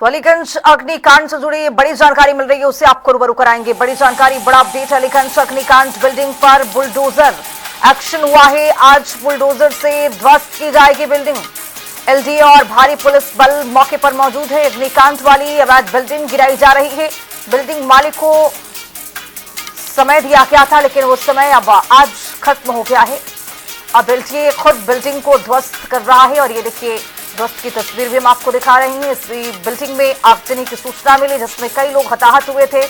तो अलीगंज अग्निकांड से जुड़ी बड़ी जानकारी मिल रही है, उससे आपको रूबरू कराएंगे। बड़ी जानकारी, बड़ा अपडेट। अलीगंज अग्निकांड बिल्डिंग पर बुलडोजर एक्शन हुआ है। आज बुलडोजर से ध्वस्त की जाएगी बिल्डिंग। एलडीए और भारी पुलिस बल मौके पर मौजूद है। अग्निकांड वाली अवैध बिल्डिंग गिराई जा रही है। बिल्डिंग मालिक को समय दिया गया था, लेकिन वो समय अब आज खत्म हो गया है। अब एलडीए खुद बिल्डिंग को ध्वस्त कर रहा है और ये देखिए ध्वस्त की तस्वीर भी हम आपको दिखा रहे हैं। इस बिल्डिंग में आगजनी की सूचना मिली, जिसमें कई लोग हताहत हुए थे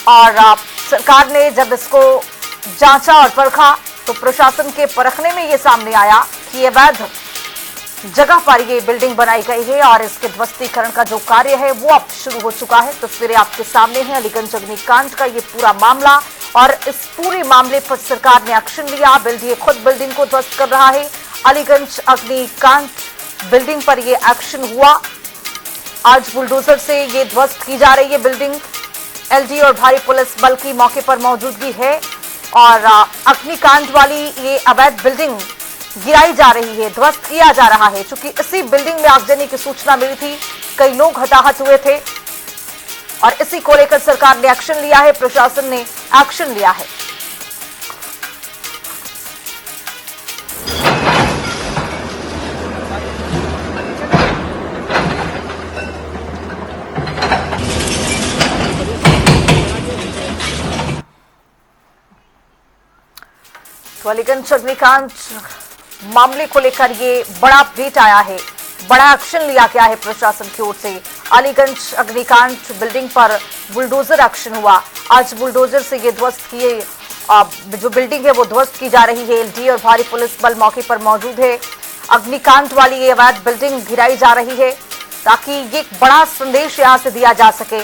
और सरकार ने जब इसको जांचा और परखा तो प्रशासन के परखने में ये सामने आया कि अवैध जगह पर ये बिल्डिंग बनाई गई है और इसके ध्वस्तीकरण का जो कार्य है वो अब शुरू हो चुका है। तस्वीरें आपके सामने हैं अलीगंज अग्निकांड का ये पूरा मामला, और इस पूरे मामले पर सरकार ने एक्शन लिया। एलडीए खुद बिल्डिंग को ध्वस्त कर रहा है। अलीगंज अग्निकांड बिल्डिंग पर ये एक्शन हुआ। आज बुलडोजर से ये ध्वस्त की जा रही है बिल्डिंग। एलडीए और भारी पुलिस बल की मौके पर मौजूदगी है और अग्निकांड वाली ये अवैध बिल्डिंग गिराई जा रही है, ध्वस्त किया जा रहा है। चूंकि इसी बिल्डिंग में आगजनी की सूचना मिली थी, कई लोग हताहत हुए थे और इसी को लेकर सरकार ने एक्शन लिया है, प्रशासन ने एक्शन लिया है। तो अलीगंज अग्निकांड मामले को लेकर ये बड़ा अपडेट आया है, बड़ा एक्शन लिया गया है प्रशासन की ओर से। अलीगंज अग्निकांड बिल्डिंग पर बुलडोजर एक्शन हुआ। आज बुलडोजर से ये ध्वस्त किए जो बिल्डिंग है वो ध्वस्त की जा रही है। एलडीए और भारी पुलिस बल मौके पर मौजूद है। अग्निकांड वाली ये अवैध बिल्डिंग गिराई जा रही है ताकि ये एक बड़ा संदेश यहां से दिया जा सके।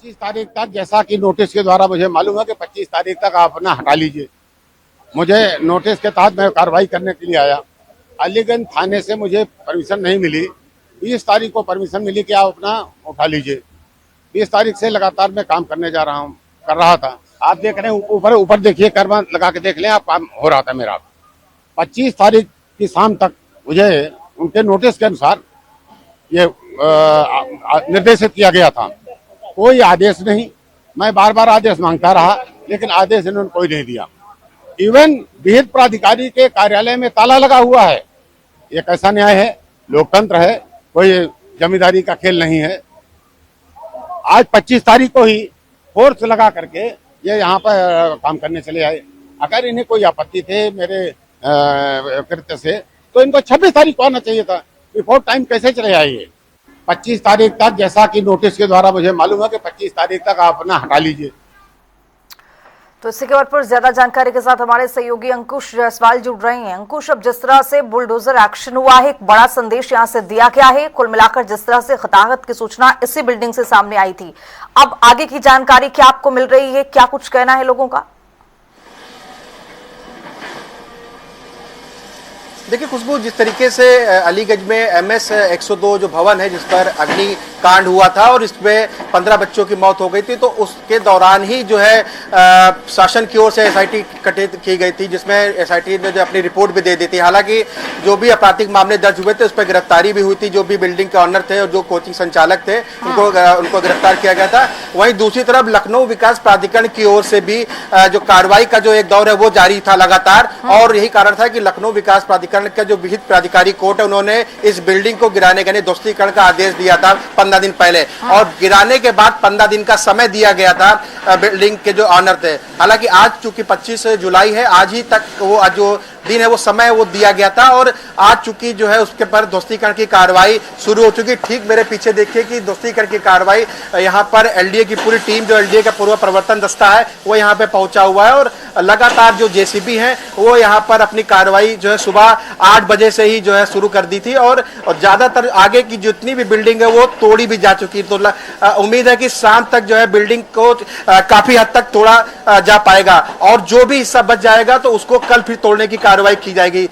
25 तारीख तक, जैसा कि नोटिस के द्वारा मुझे मालूम है कि 25 तारीख तक आप अपना हटा लीजिए। मुझे नोटिस के तहत मैं कार्रवाई करने के लिए आया। अलीगंज थाने से मुझे परमिशन नहीं मिली। 20 तारीख को परमिशन मिली कि आप अपना उठा लीजिए। 20 तारीख से लगातार मैं काम करने जा रहा हूँ, कर रहा था। आप देख रहे हैं ऊपर ऊपर देखिए, कर्मा लगा के देख लें आप, काम हो रहा था मेरा। 25 तारीख की शाम तक मुझे उनके नोटिस के अनुसार ये निर्देशित किया गया था। कोई आदेश नहीं। मैं बार बार आदेश मांगता रहा, लेकिन आदेश इन्होंने कोई नहीं दिया। इवन विहित प्राधिकारी के कार्यालय में ताला लगा हुआ है। ये कैसा न्याय है? लोकतंत्र है, कोई जमींदारी का खेल नहीं है। आज 25 तारीख को ही फोर्स लगा करके ये यहाँ पर काम करने चले आए। अगर इन्हें कोई आपत्ति थे मेरे कृत्य से, तो इनको 26 तारीख को आना चाहिए था। बिफोर टाइम कैसे चले आए ये? 25 तारीख तक, जैसा कि नोटिस के द्वारा मुझे मालूम है कि 25 तारीख तक आप अपना हटा लीजिए। तो इसके खबर पर ज्यादा जानकारी के साथ हमारे सहयोगी अंकुश जायसवाल जुड़ रहे हैं। अंकुश, अब जिस तरह से बुलडोजर एक्शन हुआ है, एक बड़ा संदेश यहां से दिया गया है। कुल मिलाकर जिस तरह से हताहत की सूचना इसी बिल्डिंग से सामने आई थी, अब आगे की जानकारी क्या आपको मिल रही है? क्या कुछ कहना है लोगों का? देखिए खुशबू, जिस तरीके से अलीगंज में एमएस 102 जो भवन है जिस पर अग्निकांड हुआ था और इसमें 15 बच्चों की मौत हो गई थी, तो उसके दौरान ही जो है शासन की ओर से एसआईटी गठित की गई थी, जिसमें एसआईटी ने जो अपनी रिपोर्ट भी दे दी थी। हालांकि जो भी आपराधिक मामले दर्ज हुए थे उस पर गिरफ्तारी भी हुई थी। जो भी बिल्डिंग के ऑनर थे और जो कोचिंग संचालक थे उनको गिरफ्तार किया गया था। वहीं दूसरी तरफ लखनऊ विकास प्राधिकरण की ओर से भी जो कार्रवाई का जो एक दौर है वो जारी था लगातार, और यही कारण था कि लखनऊ विकास प्राधिकरण का जो विहित प्राधिकारी कोर्ट है उन्होंने इस बिल्डिंग को गिराने के लिए ध्वस्तीकरण का आदेश दिया था 15 दिन पहले, और गिराने के बाद 15 दिन का समय दिया गया था बिल्डिंग के जो ऑनर थे। हालांकि आज चूंकि 25 जुलाई है, आज ही तक वो आज जो दिन है वो समय वो दिया गया था, और आज चूंकि जो है उसके पर ध्वस्तीकरण की कार्रवाई शुरू हो चुकी। ठीक मेरे पीछे देखिए कि ध्वस्तीकरण की कार्रवाई यहाँ पर एलडीए की पूरी टीम, जो एलडीए का पूर्व प्रवर्तन दस्ता है, वो यहाँ पे पहुंचा हुआ है, और लगातार जो जेसीबी हैं वो यहाँ पर अपनी कार्रवाई जो है सुबह 8 बजे से ही जो है शुरू कर दी थी, और ज्यादातर आगे की जितनी भी बिल्डिंग है वो तोड़ी भी जा चुकी। तो उम्मीद है कि शाम तक जो है बिल्डिंग को काफी हद तक तोड़ा जा पाएगा, और जो भी हिस्सा बच जाएगा तो उसको कल फिर तोड़ने की कार्रवाई की जाएगी।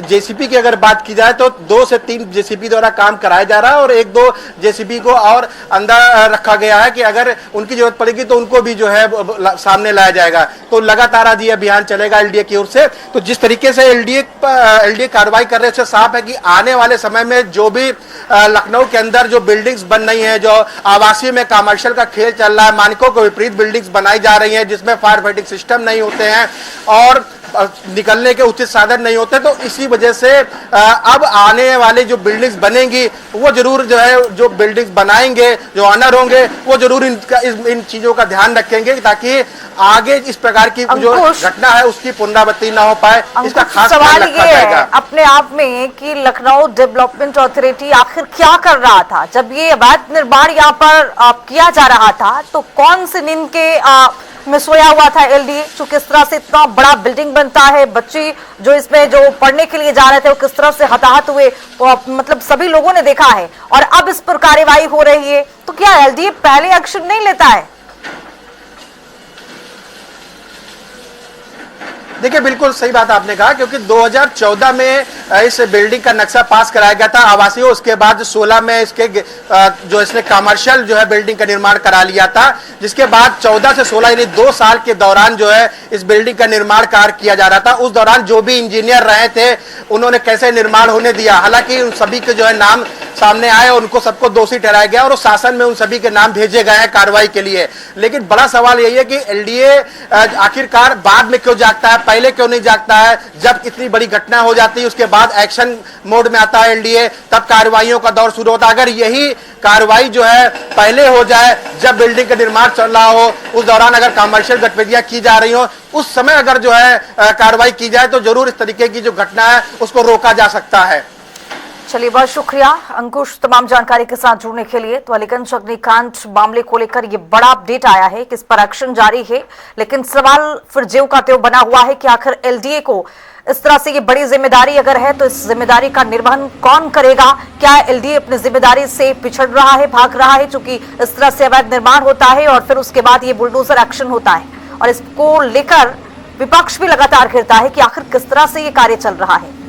जेसीबी की अगर बात की जाए तो 2 से 3 जेसीबी द्वारा काम कराया जा रहा है, और 1-2 जेसीबी को और अंदर रखा गया है कि अगर उनकी जरूरत पड़ेगी तो उनको भी जो है सामने लाया जाएगा। तो लगातार आज ये अभियान चलेगा एलडीए की ओर से। तो जिस तरीके से एलडीए कार्रवाई कर रहे हैं उससे साफ है कि आने वाले समय में जो भी लखनऊ के अंदर जो बिल्डिंग्स बन रही हैं, जो आवासीय में कमर्शियल का खेल चल रहा है, मानकों को विपरीत बिल्डिंग्स बनाई जा रही हैं जिसमें फायर फाइटिंग सिस्टम नहीं होते हैं और निकलने के उचित साधन नहीं होते, तो इसी वजह से अब आने वाले जो बिल्डिंग्स बनेंगी वो जरूर जो है, जो बिल्डिंग्स बनाएंगे जो ऑनर होंगे वो जरूर इन चीजों का ध्यान रखेंगे ताकि आगे इस प्रकार की जो घटना है उसकी पुनरावृत्ति ना हो पाए। इसका खास सवाल ये है अपने आप में कि लखनऊ डेवलपमेंट अथॉरिटी आखिर क्या कर रहा था जब ये अवैध निर्माण यहाँ पर किया जा रहा था, तो कौन से नींद के में सोया हुआ था एलडीए? जो किस तरह से इतना बड़ा बिल्डिंग बनता है, बच्चे जो इसमें जो पढ़ने के लिए जा रहे थे वो किस तरह से हताहत हुए, मतलब सभी लोगों ने देखा है, और अब इस पर कार्रवाई हो रही है, तो क्या एलडीए पहले एक्शन नहीं लेता है? देखिए बिल्कुल सही बात आपने कहा, क्योंकि 2014 में इस बिल्डिंग का नक्शा पास कराया गया था आवासीय, उसके बाद 16 में इसके जो इसने कमर्शियल जो है बिल्डिंग का निर्माण करा लिया था, जिसके बाद 14 से 16 यानी 2 साल के दौरान जो है इस बिल्डिंग का निर्माण कार्य किया जा रहा था। उस दौरान जो भी इंजीनियर रहे थे उन्होंने कैसे निर्माण होने दिया, हालांकि उन सभी के जो है नाम सामने आए और उनको सबको दोषी ठहराया गया और शासन में उन सभी के नाम भेजे गए हैं कार्रवाई के लिए। लेकिन बड़ा सवाल यही है कि एलडीए आखिरकार बाद में क्यों जागता है, पहले क्यों नहीं जागता है? जब इतनी बड़ी घटना हो जाती है उसके बाद एक्शन मोड में आता है एलडीए, तब कार्रवाइयों का दौर शुरू होता है। अगर यही कार्रवाई जो है पहले हो जाए जब बिल्डिंग का निर्माण चल रहा हो, उस दौरान अगर कमर्शियल गतिविधियां की जा रही हो, उस समय अगर जो है कार्रवाई की जाए तो जरूर इस तरीके की जो घटना है उसको रोका जा सकता है। चलिए, बहुत शुक्रिया अंकुश तमाम जानकारी के साथ जुड़ने के लिए। तो अलीगंज अग्निकांड मामले को लेकर ये बड़ा अपडेट आया है कि इस पर एक्शन जारी है, लेकिन सवाल फिर ज्यों का त्यों बना हुआ है कि आखिर एलडीए को इस तरह से ये बड़ी जिम्मेदारी अगर है तो इस जिम्मेदारी का निर्वहन कौन करेगा? क्या एलडीए अपनी जिम्मेदारी से पिछड़ रहा है, भाग रहा है, क्योंकि इस तरह से अवैध निर्माण होता है और फिर उसके बाद ये बुलडोजर एक्शन होता है, और इसको लेकर विपक्ष भी लगातार घेरता है कि आखिर किस तरह से ये कार्य चल रहा है।